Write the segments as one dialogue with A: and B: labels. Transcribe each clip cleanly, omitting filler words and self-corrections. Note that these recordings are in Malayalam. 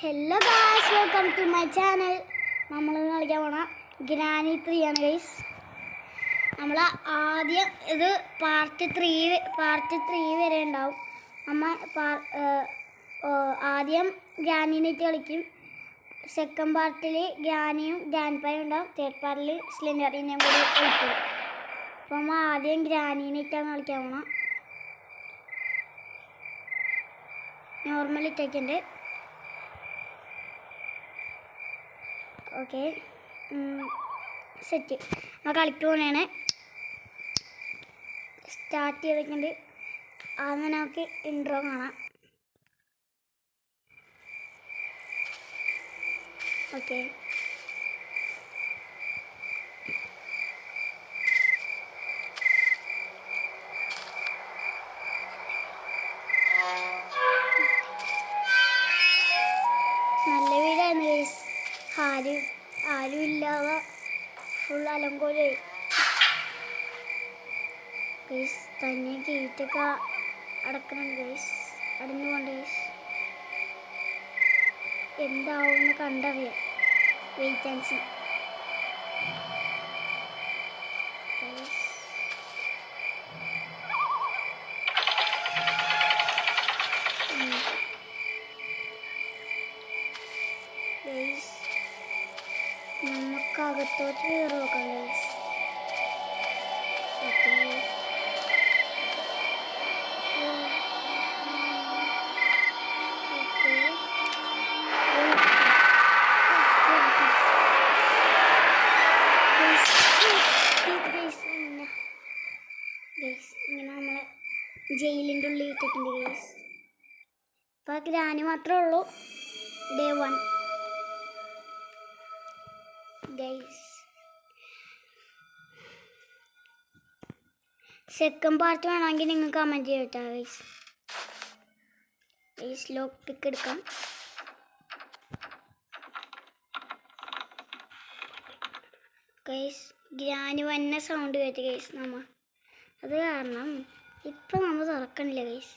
A: Hello guys, welcome to my channel. നമ്മൾ കളിക്കാൻ പോണ ഗ്രാനി 3 ആണ് ഗൈസ്. നമ്മൾ ആദ്യം ഇത് പാർട്ട് 3 വരെ ഉണ്ടാവും. ആദ്യം ഗ്രാനിനായിട്ട് കളിക്കും. സെക്കൻഡ് പാർട്ടിൽ ഗ്രാനിയും ഗ്രാൻഡ് പായും ഉണ്ടാവും. തേർഡ് പാർട്ടിൽ സ്ലെൻഡറിനെയും കൂടി കളിക്കും. അപ്പോൾ നമ്മൾ ആദ്യം ഗ്രാനിനായിട്ടാണ് കളിക്കാൻ പോണ. നോർമൽ ഇട്ടേക്കുണ്ട്. Okay, set. നമ്മൾ കളിക്കുവാനാണ് സ്റ്റാർട്ട് ചെയ്തിട്ടുണ്ട്. ആദ്യം നമുക്ക് ഇൻട്രോ കാണാം. ഓക്കെ, നല്ല വീടായിരുന്നു ഗൈസ്. ആരും ഇല്ലാതെ ഫുൾ അലങ്കോലായി ഗൈസ്. തന്നെ ഗേറ്റൊക്കെ അടക്കുന്നുണ്ട് ഗൈസ്, അടഞ്ഞു പോകണ്ട ഗൈസ്. എന്താവുമെന്ന് കണ്ടറിയാം. Wait and see. നമുക്കകത്തോട്ട് കയറി നോക്കാം ഗൈസ്. ഓക്കെ, ഇങ്ങനെ നമ്മളെ ജയിലിൻ്റെ ഉള്ളിൽ ഇട്ടിട്ടുണ്ട് ഗൈസ്. ഇപ്പോൾ ഗ്രാനി മാത്രമേ ഉള്ളൂ. Day 1 guys. സെക്കൻഡ് പാർട്ട് വേണമെങ്കിൽ നിങ്ങൾ കമൻറ്റ് ചെയ്യട്ടോ ഗൈസ്. ഗൈസ് ലോക്ക് പിക്ക് എടുക്കാം. ഗൈസ് ഗ്രാനി വന്ന സൗണ്ട് കേട്ട് ഗൈസ്. അത് കാരണം ഇപ്പം നമ്മൾ തുറക്കണില്ല ഗൈസ്.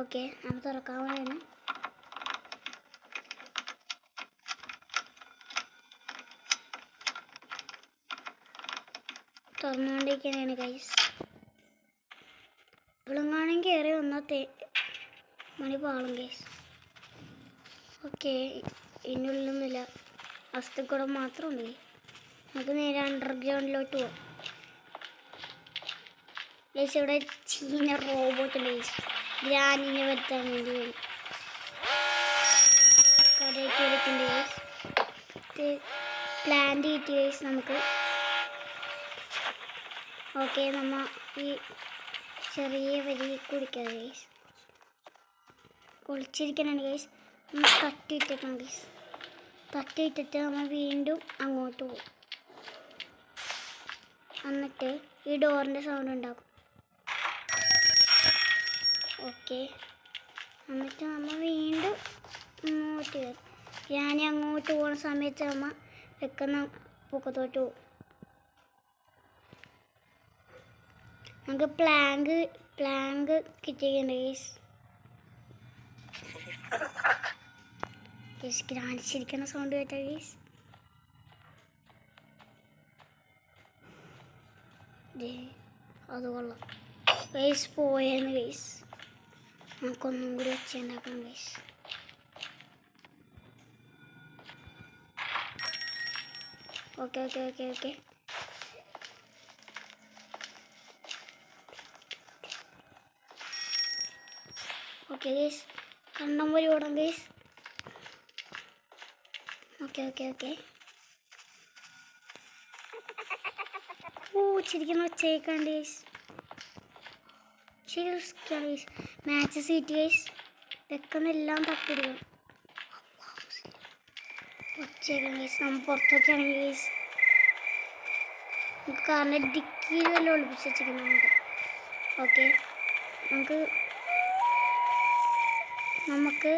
A: ഓക്കെ, നമ്മൾ തുറക്കാൻ വേണ്ടിയാണ്. തുറന്നുകൊണ്ടിരിക്കുന്നതാണ് ഗൈസ്. ഇവിടെങ്ങാനും കയറി വന്നാൽ മണി പാളും ഗൈസ്. ഓക്കെ, ഇതിനുള്ളിലൊന്നുമില്ല, വസ്തുക്കൂടെ മാത്രമുണ്ട്. നമുക്ക് നേരെ അണ്ടർഗ്രൗണ്ടിലോട്ട് പോകാം ഗൈസ്. ഇവിടെ ചീന റോബോട്ട് ഗൈസ് ഗ്രാനിനെ വരുത്താൻ വേണ്ടി കടയിട്ട് എടുക്കുന്നുണ്ട് ഗൈസ്. പ്ലാന്റ് കിട്ടി ഗൈസ് നമുക്ക്. ഓക്കെ, നമ്മൾ ഈ ചെറിയ വരി കുടിക്കാം ഗൈസ്. ഒളിച്ചിരിക്കണം ഗൈസ്. നമ്മൾ തട്ടിയിട്ടേക്കണം ഗൈസ്. തട്ടിയിട്ടിട്ട് നമ്മൾ വീണ്ടും അങ്ങോട്ട് പോകും. എന്നിട്ട് ഈ ഡോറിൻ്റെ സൗണ്ട് ഉണ്ടാക്കും. ഓക്കെ, എന്നിട്ട് നമ്മൾ വീണ്ടും ഇങ്ങോട്ട് കയറും. ഞാൻ അങ്ങോട്ട് പോകുന്ന സമയത്ത് നമ്മൾ വെക്കുന്ന പൊക്കത്തോട്ട് പോകും. നമുക്ക് പ്ലാങ്ക് കിട്ടിയിട്ടുണ്ട് ഗൈസ്. ഗ്രാനിച്ചിരിക്കുന്ന സൗണ്ട് കേട്ടോ ഗൈസ്. അത് കൊള്ളാം ഗൈസ്. പോയെന്ന് ഗൈസ്. നമുക്കൊന്നും കൂടി വെച്ചുണ്ടാക്കാം guys. Okay okay okay okay okay guys. കണ്ടം പോലെ ഓടാം ഗൈസ്. ഓക്കെ ഓക്കെ ഓക്കെ ചിരിക്കുന്ന ഒച്ചയൊക്കെയുണ്ട് ഗൈസ്. ശരി ഗൈസ്. Match seat guys. വെക്കുന്നെല്ലാം തട്ടിടുക. ഒച്ചയൊക്കെ ഗൈസ്. നമ്മൾ പുറത്തോട്ടാണെങ്കിൽ ഗൈസ് നമുക്ക് കാറിൻ്റെ ഡിക്കിയിൽ വല്ല ഒളിപ്പിച്ച് വെച്ചിരിക്കുന്നുണ്ട്. ഓക്കെ, നമുക്ക്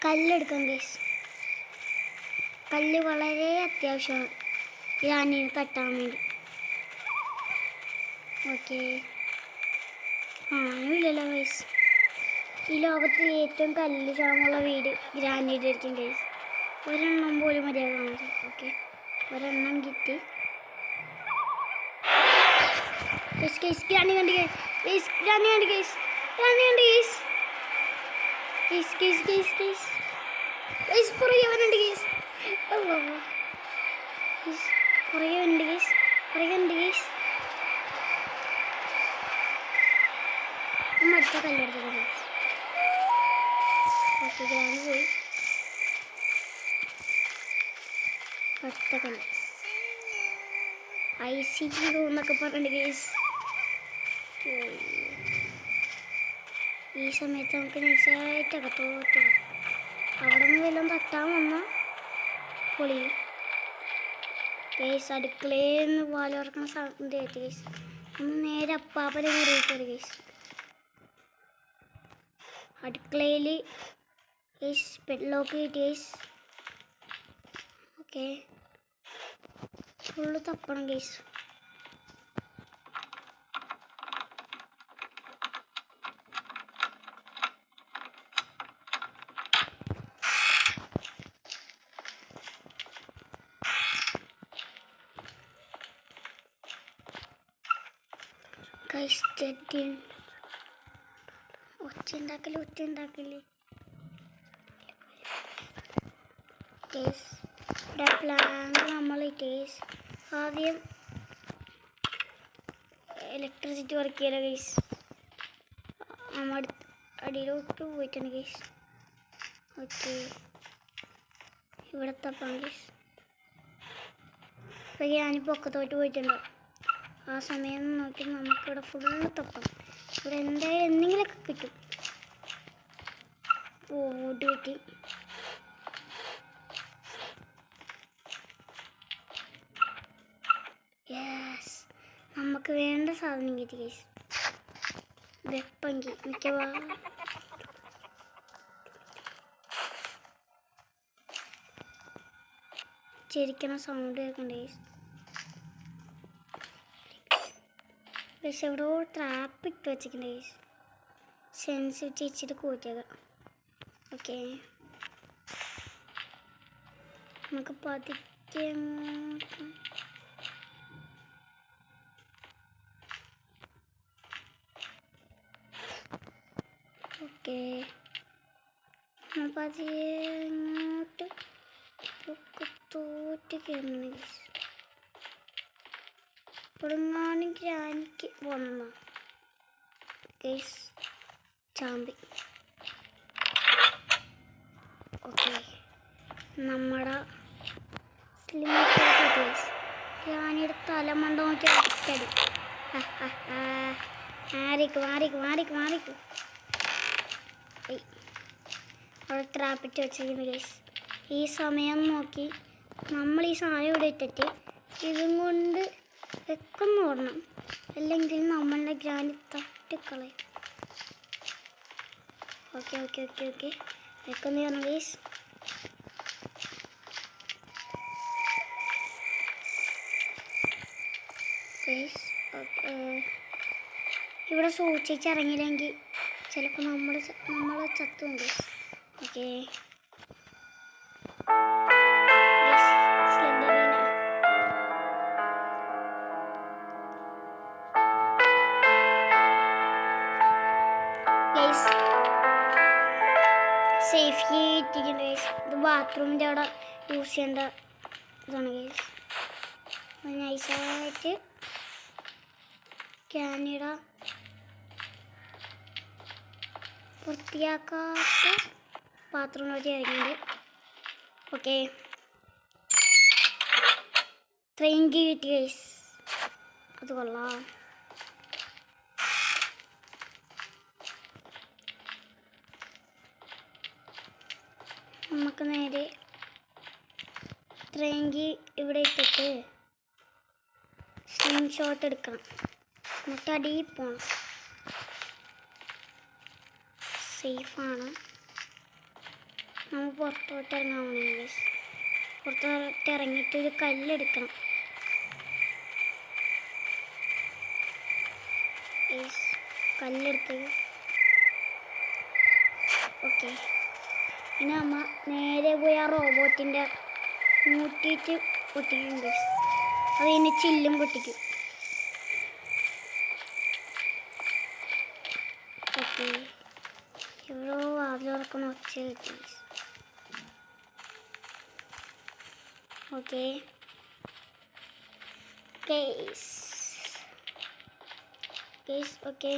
A: കല്ലെടുക്കാം ഗൈസ്. കല്ല് വളരെ അത്യാവശ്യമാണ് ഗ്രാനിനെ തട്ടാൻ വേണ്ടി. ഓക്കെ, ആനുമില്ലല്ലോ ഗൈസ്. ഈ ലോകത്ത് ഏറ്റവും കല്ല് ക്ഷാമമുള്ള വീട് ഗ്രാനൈറ്റ് ആയിരിക്കും ഗൈസ്. ഒരെണ്ണം പോലും മര്യാദ കാണാൻ. ഓക്കെ, ഒരെണ്ണം കിട്ടി. ഗ്രാനി കണ്ട് ഗൈസ്, ഗ്രാനി കണ്ട് ഗൈസ്, ഗ്രാനി കണ്ട് ഗൈസ്. പുറകെ അവനുണ്ട് ഗൈസ്. പുറകെ ഉണ്ട് ഗൈസ്, പുറകെ ഉണ്ട് ഗൈസ്. അടുത്ത കല്ലെടുത്തത് ഗൈസ്. ഓക്കെ, ഗ്രാനി പോയി. അടുത്ത കല്ല് ICT എന്നൊക്കെ പറഞ്ഞിട്ട് ഗൈസ്. ഈ സമയത്ത് നമുക്ക് നൈസായിട്ട് അകത്തോട്ട് അവിടെ നിന്ന് വല്ലതും തട്ടാൻ വന്നാൽ പൊളിയും ഗൈസ്. അടുക്കളയിൽ നിന്ന് പാല് തുറക്കുന്ന സൗണ്ട് കേട്ട് ഗൈസ്. ഒന്ന് നേരെ അപ്പാപ്പനെ മുറിയിട്ടത് ഗൈസ്. അടുക്കളയിൽ ഗൈസ് ബെഡ് ലോക്ക് കിട്ടി ഗൈസ്. ഓക്കെ, ഫുള്ള് തപ്പണം ഗൈസ്. ഒച്ചുണ്ടാക്കല് പ്ലാൻ നമ്മൾ ആദ്യം ഇലക്ട്രിസിറ്റി വർക്ക് ചെയ്യല ഗൈസ്. നമ്മൾ അടിയിലോട്ട് പോയിട്ടുണ്ട് ഗൈസ്. ഓക്കെ, ഇവിടെ തപ്പാണ് ഗൈസ്. ഇപ്പം ഞാൻ പൊക്കത്തോട്ട് പോയിട്ടുണ്ട്. ആ സമയം നോക്കി നമുക്കിവിടെ ഫുള്ള് തപ്പാം. ഇവിടെ എന്തായാലും എന്തെങ്കിലുമൊക്കെ കിട്ടും. ഓടി കിട്ടി. യെസ്, നമുക്ക് വേണ്ട സാധനം കിട്ടി ഗൈസ്. വെപ്പങ്കി മിക്കവാറും ചിരിക്കണ സൗണ്ട് കേൾക്കണ്ട ഗൈസ്. പക്ഷെ എവിടെ ട്രാപ്പ് ഇട്ട് വെച്ചിട്ടുണ്ട് ഗൈസ്. സെൻസ് ചേച്ചിട്ട് കൂട്ടിയേക്കാം. ഓക്കെ, നമുക്ക് പതുക്കെ ഓക്കെ പതിങ്ങോട്ട് പൊക്കത്തോട്ട് കയറുന്നു ഗൈസ്. ഇവിടെങ്ങാനും ഗ്രാനിക്ക് വന്ന ഗൈസ് ചാമ്പി. ഓക്കെ, നമ്മുടെ ഗ്രാനിയുടെ തലമണ്ട നോക്കി അടിച്ചടി. മാറിക്ക് അവിടെ ട്രാപ്പിട്ട് വെച്ചിരിക്കുന്നു ഗൈസ്. ഈ സമയം നോക്കി നമ്മൾ ഈ സാധനം ഇവിടെ ഇട്ടിട്ട് ഇതും കൊണ്ട് വെക്കൊന്ന് ഓടണം, അല്ലെങ്കിൽ നമ്മളുടെ ഗ്രാനി തട്ടിക്കളയും. ഓക്കെ വെക്കൊന്ന് പറഞ്ഞു ഗൈസ്. ഇവിടെ സൂക്ഷിച്ച് ഇറങ്ങിയില്ലെങ്കിൽ ചിലപ്പോൾ നമ്മൾ ചത്തുണ്ട്. ഓക്കെ, സേഫ്റ്റി ഇട്ടിട്ടുണ്ട് ഗൈസ്. ഇത് ബാത്റൂമിൻ്റെ അവിടെ യൂസ് ചെയ്യേണ്ട ഇതാണ് ഗൈസ്. നൈസായിട്ട് ക്യാനിട വൃത്തിയാക്കാത്ത പാത്രങ്ങളൊക്കെ ഇറങ്ങിയിട്ട്. ഓക്കെ, ട്രെയിൻ കിട്ടി ഗൈസ്. അത് കൊള്ളാം. നമുക്ക് നേരെ ട്രെയിൻ ഇവിടെ ഇട്ടിട്ട് സ്ലിം ഷോട്ട് എടുക്കണം. എന്നിട്ട് അടിയിൽ പോകണം. സേഫാണ്. നമ്മൾ പുറത്തോട്ട് ഇറങ്ങാൻ വേണ്ടി പുറത്തോട്ട് ഇറങ്ങിയിട്ട് ഒരു കല്ലെടുക്കണം. കല്ലെടുത്ത്. ഓക്കെ, ഇനി അമ്മ നേരെ പോയി ആ റോബോട്ടിൻ്റെ മൂട്ടിയിട്ട് പൊട്ടിക്കും ഗൈസ്. അത് ഇനി ചില്ലും പൊട്ടിക്കും. ഓക്കെ, ഇവിടെ വാതിൽ തുറക്കുന്ന ഒച്ച കിട്ടി. Okay guys, okay.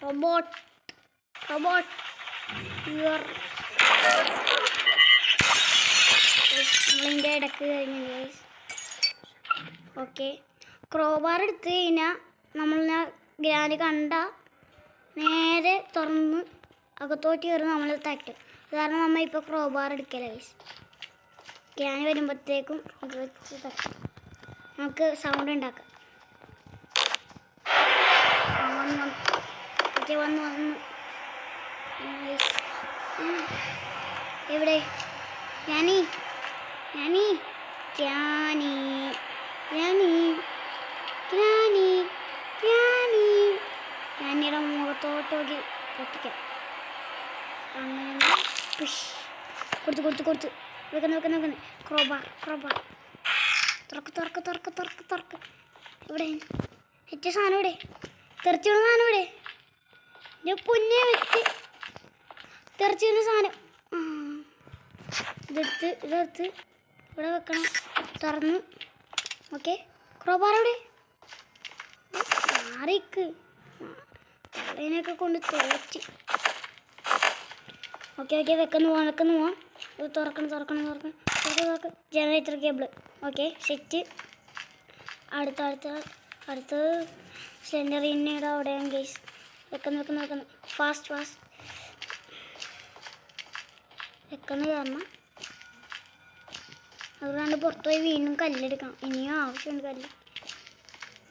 A: Robot your നമ്മളിൻ്റെ ഇടക്ക് കഴിഞ്ഞു ഗൈസ്. ഓക്കെ, ക്രോബാർ എടുത്ത് കഴിഞ്ഞാൽ നമ്മൾ ഗ്രാൻഡ് കണ്ട നേരെ തുറന്ന് അകത്തോട്ട് കയറി നമ്മൾ തട്ടും. കാരണം നമ്മൾ ഇപ്പോൾ ക്രോബാർ എടുക്കല ഗൈസ്. ഗ്രാൻഡ് വരുമ്പോഴത്തേക്കും അത് വെച്ച് തട്ടും. നമുക്ക് സൗണ്ട് ഉണ്ടാക്കാം. വന്നു എവിടെ? ഞാനിയുടെ മുഖത്തോട്ടോക്കി പൊട്ടിക്കാം. അങ്ങനെ കൊടുത്ത് വെക്കുന്ന ക്രോബാർ തുറക്ക്. ഇവിടെ ഏറ്റവും സാധനം ഇവിടെ, തെറിച്ചു വീണ സാധനം ഇവിടെ. ഞാൻ പൊന്നെ വെച്ച് തെറിച്ചു വീണ സാധനം. ഇതെടുത്ത് ഇവിടെ വെക്കണം. തുറന്ന്. ഓക്കെ, ക്രോബാർ ഇവിടെ മാറിക്ക്. അതിനൊക്കെ കൊണ്ട് തോറ്റി. ഓക്കെ, വെക്കുന്നു പോവാം. ഇത് തുറക്കണം. Generator cable. Okay, set. അടുത്ത സ്ലെൻഡറിനയുടെ അവിടെയാണ് ഗൈസ്. വെക്കുന്നു. ഫാസ്റ്റ് വെക്കുന്ന കാരണം അതുകൊണ്ട് പുറത്തുപോയി വീണ്ടും കല്ലെടുക്കണം. ഇനിയും ആവശ്യമുണ്ട് കല്ല്.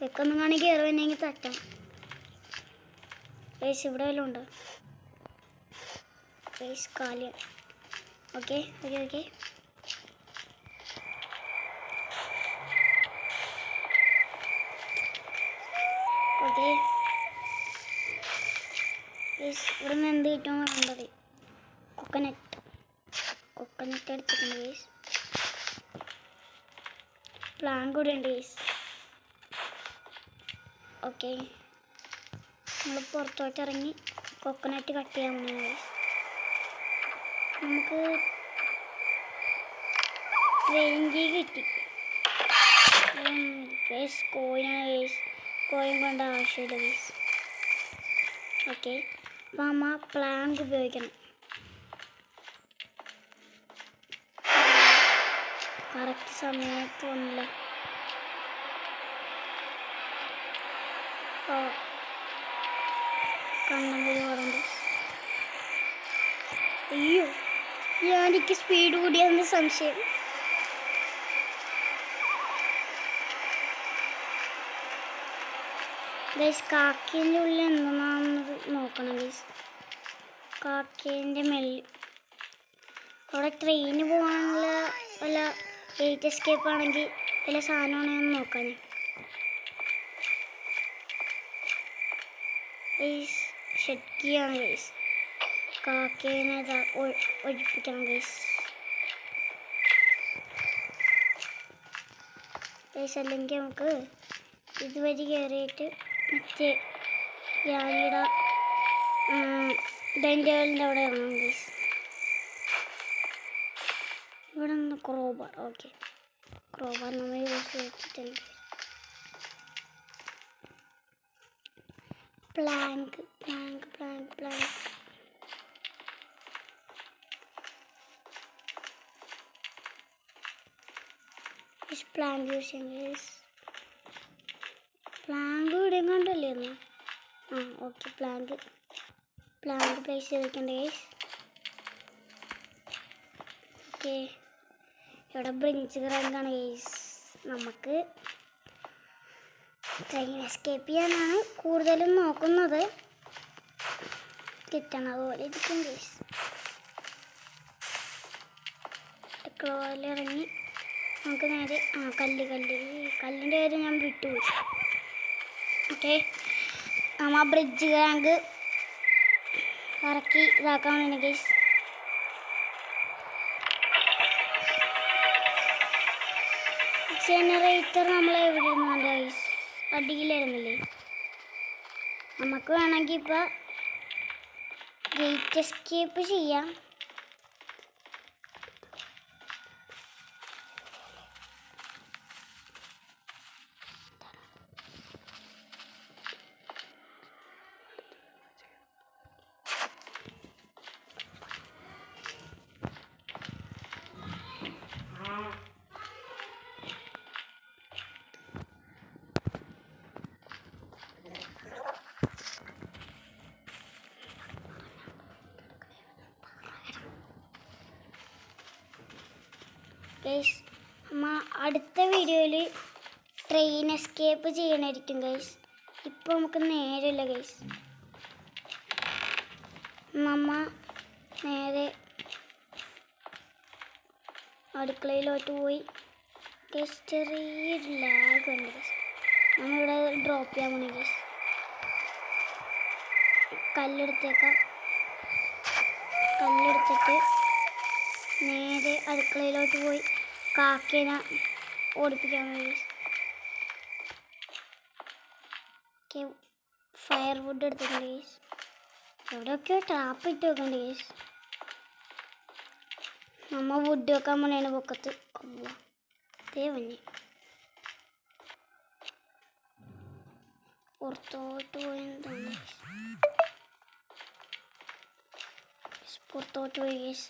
A: വെക്കുന്നെങ്കിൽ കയറി വന്നെങ്കിൽ തട്ടണം ഗൈസ്. ഇവിടെ വല്ലതും ഉണ്ടോ ഗൈസ്? കാലിയാണ്. ഓക്കെ. ഇവിടെ നിന്ന് എന്ത് കിട്ടുമെന്ന് കണ്ടത്? കൊക്കനട്ട് എടുത്തിട്ടുണ്ട് ഗൈസ്. പ്ലാൻ കൂടെ ഉണ്ട് ഗൈസ്. ഓക്കെ, നമ്മൾ പുറത്തോട്ട് ഇറങ്ങി കൊക്കനട്ട് കട്ട് ചെയ്യാൻ പോകുന്നു ഗൈസ്. നമുക്ക് റേഞ്ച് കിട്ടി ഗൈസ്. കോയിനാണ് ഗൈസ്. കോയിൻ കൊണ്ട് ആവശ്യമില്ല ഗൈസ്. ഓക്കെ, അപ്പം അമ്മ പ്ലാങ്ക് ഉപയോഗിക്കണം. കറക്റ്റ് സമയത്ത് വന്നില്ല. കണ്ണമ്പൊഴി പറഞ്ഞു. അയ്യോ, എനിക്ക് സ്പീഡ് കൂടിയാന്ന് സംശയം. ഗൈസ്, കാക്കേൻ്റെ ഉള്ളിൽ എന്താണെന്ന് നോക്കണം ഗൈസ്. കാക്കേൻ്റെ മെല്ല് അവിടെ ട്രെയിന് പോകാനുള്ള വല്ല എയ്റ്റ് എസ്കേപ്പ് ആണെങ്കിൽ വല്ല സാധനമാണെന്ന് നോക്കാൻ ഗൈസ്. ഷെഡ്ക്കിയാണ് ഗൈസ്. കാക്കേനെ ഒഴിപ്പിക്കണം ഗൈസ്. അല്ലെങ്കിൽ നമുക്ക് ഇതുവഴി കയറിയിട്ട് മറ്റേ ഗ്രാനിയുടെ ഡൈനിങ് ടേബിളിൻ്റെ അവിടെ ഇറങ്ങാം ഗൈസ്. ഇവിടെ നിന്ന് ക്രോബാർ. ഓക്കെ, ക്രോബാർ നമ്മൾ യൂസ് ചെയ്തിട്ടുണ്ട്. പ്ലാങ്ക് പ്ലാങ്ക് യൂസ് ചെയ്യാം ഗൈസ്. പ്ലാങ്ക് ഇവിടെ കണ്ടല്ലേ ഒന്ന്. ഓക്കെ, പ്ലാങ്ക് പ്ലേസ് ചെയ്തിട്ടുണ്ട് ഗൈസ്. ഓക്കെ, ഇവിടെ ബ്രിഞ്ച് റാങ്കാണ് ഗൈസ്. നമുക്ക് ട്രെയിൻ എസ്കേപ്പ് ചെയ്യാനാണ് കൂടുതലും നോക്കുന്നത്. കിട്ടണത് പോലെ ഇരിക്കും ഗൈസ്. ഇറങ്ങി നമുക്ക് നേരെ കല്ലിൻ്റെ കാര്യം ഞാൻ വിട്ടുപോയി. ഓക്കെ, നമ്മ ബ്രിഡ്ജ് റാങ്ക് കറക്കി ഇതാക്കാൻ വേണ്ടി ഗൈസ്. ജനറേറ്റർ നമ്മൾ എവിടെ ഇരുന്നുണ്ട് ഗൈസ്? അടിയിലായിരുന്നില്ലേ? നമുക്ക് വേണമെങ്കിൽ ഇപ്പോൾ ഗേറ്റ് എസ്കേപ്പ് ചെയ്യാം. ഗൈസ് നമ്മ അടുത്ത വീഡിയോയിൽ ട്രെയിൻ എസ്കേപ്പ് ചെയ്യണമായിരിക്കും ഗൈസ്. ഇപ്പോൾ നമുക്ക് നേരമില്ല ഗൈസ്. നമ്മ നേരെ അടുക്കളയിലോട്ട് പോയി ഗൈസ്. ചെറിയൊരു ലാഗ് ഉണ്ട് ഗൈസ്. നമ്മളിവിടെ ഡ്രോപ്പ് ചെയ്യാൻ പോണേ ഗൈസ്. കല്ലെടുത്തേക്കാം. കല്ലെടുത്തിട്ട് നേരെ അടുക്കളയിലോട്ട് പോയി കാക്കേനെ ഓടിപ്പിക്കാൻ വേണ്ടി ഫയർ വുഡ് എടുത്തിട്ടുണ്ട് ഗൈസ്. എവിടെയൊക്കെയോ ട്രാപ്പ് ഇട്ട് വെക്കണ്ട ഗൈസ്. നമ്മ വുഡ് വെക്കാൻ പോണേണ് പൊക്കത്ത്. അതേ വന്നെ പുറത്തോട്ട് പോയി പുറത്തോട്ട് പോയി ഗൈസ്.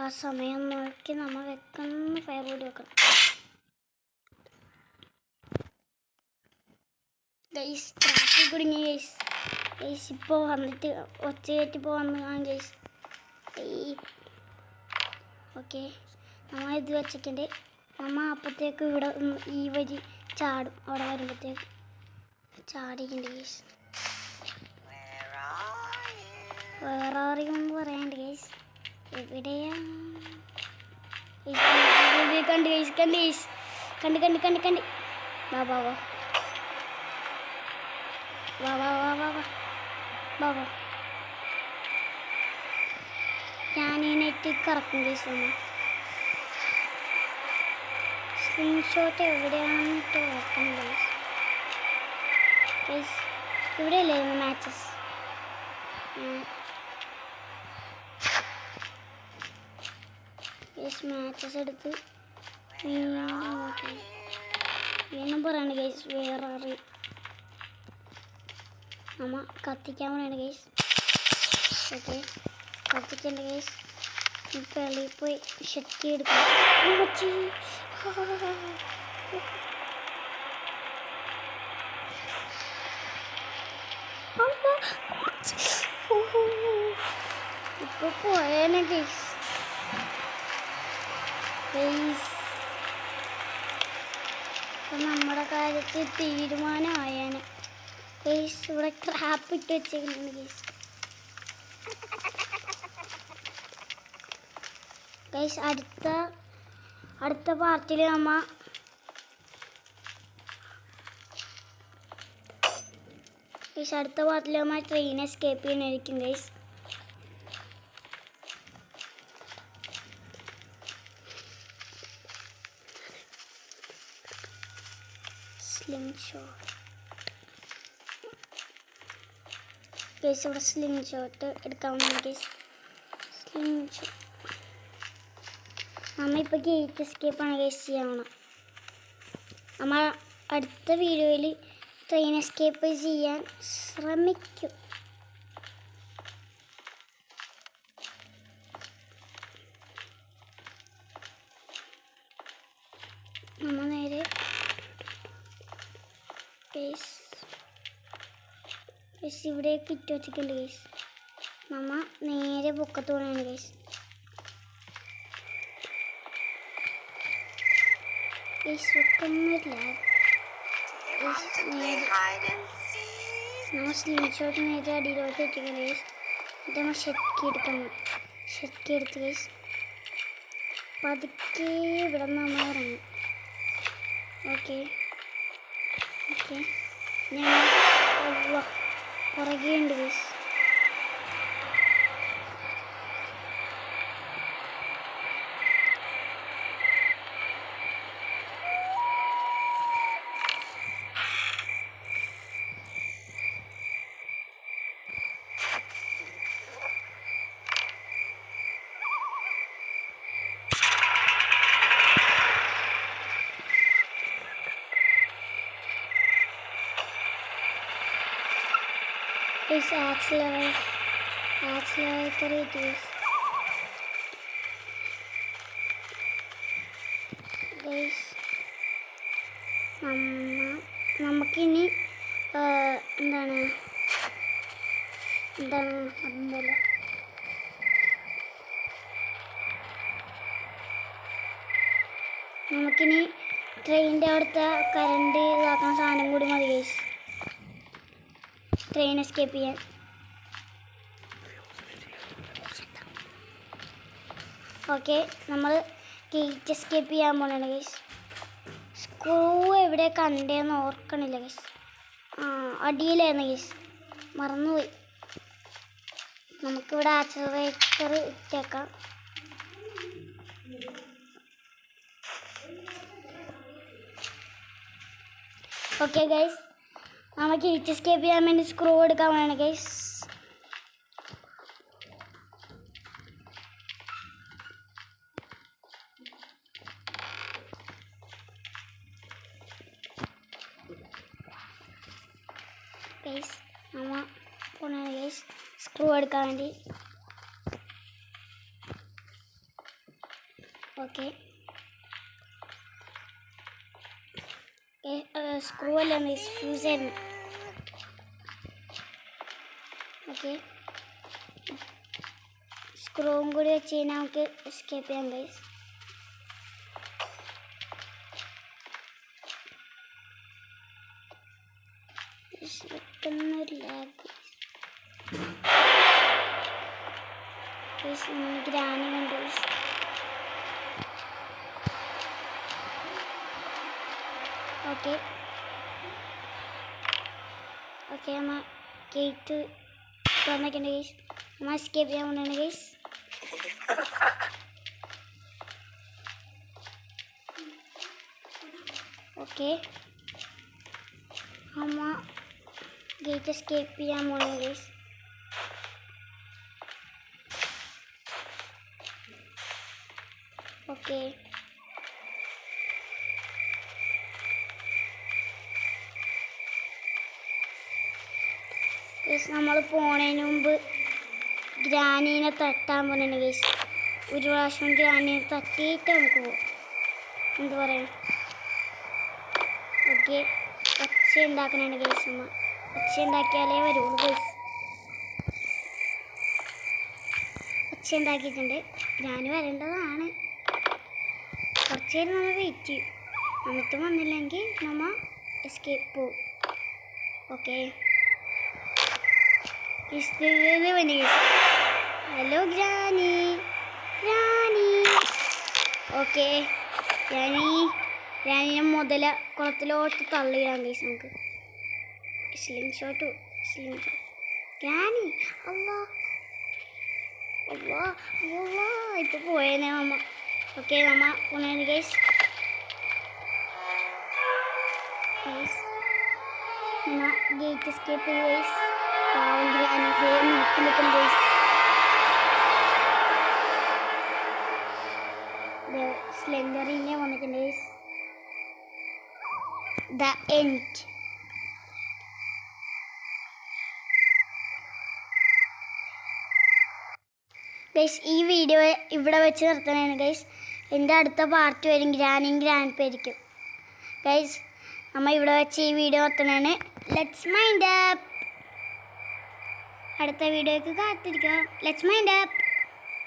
A: ആ സമയം നോക്കി നമ്മൾ വെക്കുന്ന ഫയർ വുഡ് വെക്കണം ഗൈസ്. ട്രാഫിൽ കുടുങ്ങി ഗൈസ്. ഗൈസ് ഇപ്പോൾ വന്നിട്ട് ഒച്ച കയറ്റിപ്പോൾ വന്നു ഗൈസ്. ഓക്കെ, നമ്മൾ ഇത് വെച്ചിട്ടുണ്ട്. നമ്മൾ അപ്പോഴത്തേക്ക് ഇവിടെ ഈ വരി ചാടും. അവിടെ വരുമ്പോഴത്തേക്ക് ചാടിയിട്ടുണ്ട് ഗൈസ്. വേറെ ആരെയും പറയാണ്ട് ഗൈസ്. എവിടെയാ കണ്ട് ഗൈസ്? കണ്ട് ഗൈസ്. കണ്ട് കണ്ട് കണ്ട് കണ്ട്. വാ വാ വാ വാ വാ വാ വാ വാ വാ വാ. ഞാൻ ഈ നെറ്റ് കറക്കും ഗൈസ്. ഒന്ന് സ്ക്രീൻഷോട്ട് എവിടെയാണെന്നിട്ട് ഓർക്കണം ഗൈസ്. ഗൈസ് ഇവിടെയല്ലേ മാച്ചസ്? മാച്ചസ് എടുത്ത് വീണ്ടും പറയാണ് ഗൈസ്. വേറെ അറിയും നമ്മ കത്തിക്കാൻ പറയാണ് ഗൈസ്. Okay, കത്തിക്കണ്ട guys. വെളിയിൽ പോയി ശക്തി എടുക്കാം. ഇപ്പൊ പോയേനെ ഗൈസ്. നമ്മുടെ കാര്യത്തിൽ തീരുമാനമായേനെ ഗൈസ്. ഇവിടെ ട്രാപ്പ് ഇട്ട് വെച്ചേക്കുന്നുണ്ട് ഗൈസ്. ഗൈസ് അടുത്ത പാർട്ടിൽ നമ്മ ട്രെയിൻ എസ്കേപ്പ് ചെയ്യാനായിരിക്കും ഗൈസ്. ഗൈസ് ഇവിടെ സ്ലിംഗ് ഷോട്ട് എടുക്കാവുന്ന ഗൈസ്. സ്ലിംഗ് ഷോട്ട് നമ്മ ഇപ്പോൾ ഗേറ്റ് എസ്കേപ്പാണ് ഗൈസ് ചെയ്യണം. നമ്മൾ അടുത്ത വീഡിയോയിൽ ട്രെയിൻ എസ്കേപ്പ് ചെയ്യാൻ ശ്രമിക്കും. നമ്മ നേരെ ഗൈസ് ഇവിടേക്ക് ഇട്ട് വെച്ചിട്ടുണ്ട് ഗൈസ്. നമ്മ നേരെ പൊക്കത്ത് പോകണമാണ് ഗൈസ്. വെക്കുന്നില്ല. നമ്മൾ സ്ലിംഗ് ഷോട്ട് നേരെ അടിയിലോട്ട് ഇട്ടിരിക്കണം ഗൈസ്. എന്നിട്ട് നമ്മൾ ഷെക്കി എടുത്ത് ഗൈസ് പതുക്കെ ഇവിടെ നിന്ന് നമ്മൾ ഇറങ്ങും. ഓക്കെ ഓക്കെ, ഞാൻ പുറകെ ഉണ്ട് guys. Guys, accelerate 3 guys. Guys, നമുക്കിനി എന്താണ് അറിയില്ല. നമുക്കിനി ട്രെയിനിൻ്റെ അവിടുത്തെ കറണ്ട് ഇതാക്കാൻ സാധനം കൂടി മതി ഗൈസ്, ട്രെയിൻ എസ്കേപ്പ് ചെയ്യാൻ. ഓക്കെ, നമ്മൾ ഗേറ്റ് എസ്കേപ്പ് ചെയ്യാൻ പോകണേ ഗൈസ്. സ്ക്രൂ എവിടെ കണ്ടേന്ന് ഓർക്കണില്ല ഗൈസ്. അടിയിലായിരുന്നു ഗൈസ്, മറന്നുപോയി. നമുക്കിവിടെ ആക്സിലറേറ്റർ ഇട്ടേക്കാം. ഓക്കെ ഗൈസ്, നമുക്ക് ഗേറ്റ് എസ്കേപ്പ് ചെയ്യാൻ വേണ്ടി സ്ക്രൂ എടുക്കാൻ വേണം ഗൈസ്. ഗൈസ് നമ്മ പോണാണ് ഗൈസ് സ്ക്രൂ എടുക്കാൻ വേണ്ടി. ഓക്കെ, സ്ക്രൂ അല്ല ഗൈസ്, ഫ്യൂസ് ആയിരുന്നു. ഓക്കെ, സ്ക്രൂവും കൂടി വെച്ച് കഴിഞ്ഞാൽ നമുക്ക് എസ്കേപ്പ് ചെയ്യാം ഗൈസ്. പെട്ടെന്നൊരു ലാഗ് ഗ്രാനി കണ്ടു ഗൈസ്. ഓക്കെ ഓക്കെ, നമ്മ ഗേറ്റ് തുറന്നിട്ടുണ്ട് ഗൈസ്. നമ്മ എസ്കേപ്പ് ചെയ്യാൻ വേണ്ടിയാണ് ഗൈസ്. ഓക്കെ, നമ്മ ഗേറ്റ് എസ്കേപ്പ് ചെയ്യാൻ പോകണം ഗൈസ്. ഓക്കെ, ഗൈസ് നമ്മൾ പോണതിന് മുമ്പ് ഗ്രാനീനെ തട്ടാൻ പോകുന്നുണ്ട് ഗൈസ്. ഒരു പ്രാവശ്യം ഗ്രാനീനെ തട്ടിയിട്ട് നമുക്ക് പോകും. എന്ത് പറയണം? ഓക്കെ, ഒച്ച ഉണ്ടാക്കുന്നുണ്ട് ഗൈസ്. അമ്മ ഒച്ച ഉണ്ടാക്കിയാലേ വരുള്ളൂ ഗൈസ്. ഒച്ച ഉണ്ടാക്കിയിട്ടുണ്ട്. ഗ്രാനി വരേണ്ടതാണ്. കുറച്ച് നേരം നമ്മൾ വെയിറ്റ് ചെയ്യും. എന്നിട്ടും വന്നില്ലെങ്കിൽ നമ്മൾ എസ്കേപ്പ് പോവും. Okay, hello granny. ഓക്കെ, ഗ്രാനിയെ മുതല കുളത്തിലോട്ട് തള്ളിയിടാം ഗൈസ്. നമുക്ക് സ്ലിംഗ് ഷോട്ട്. ഗ്രാനി അള്ളാ ഇപ്പൊ പോയേനെ അമ്മ. ഓക്കെ, നമ്മ പോണേ ഗൈസ്. നമ്മ ഗേറ്റ് എസ്കേപ്പ് ഗൈസ്. നിൽക്കും ഗൈസ്. സ്ലെൻഡറിനെ വന്നിട്ടുണ്ട് ഗൈസ്. The end. ഗൈസ്, ഈ വീഡിയോ ഇവിടെ വെച്ച് നിർത്തണേണ് ഗൈസ്. എൻ്റെ അടുത്ത പാർട്ട് വരും, ഗ്രാൻഡ് പേരിക്കും ഗൈസ്. നമ്മൾ ഇവിടെ വെച്ച് ഈ വീഡിയോ നിർത്തണേണ്. Let's mind up. അടുത്ത വീഡിയോയ്ക്ക് കാത്തിരിക്കുക. Let's mind up.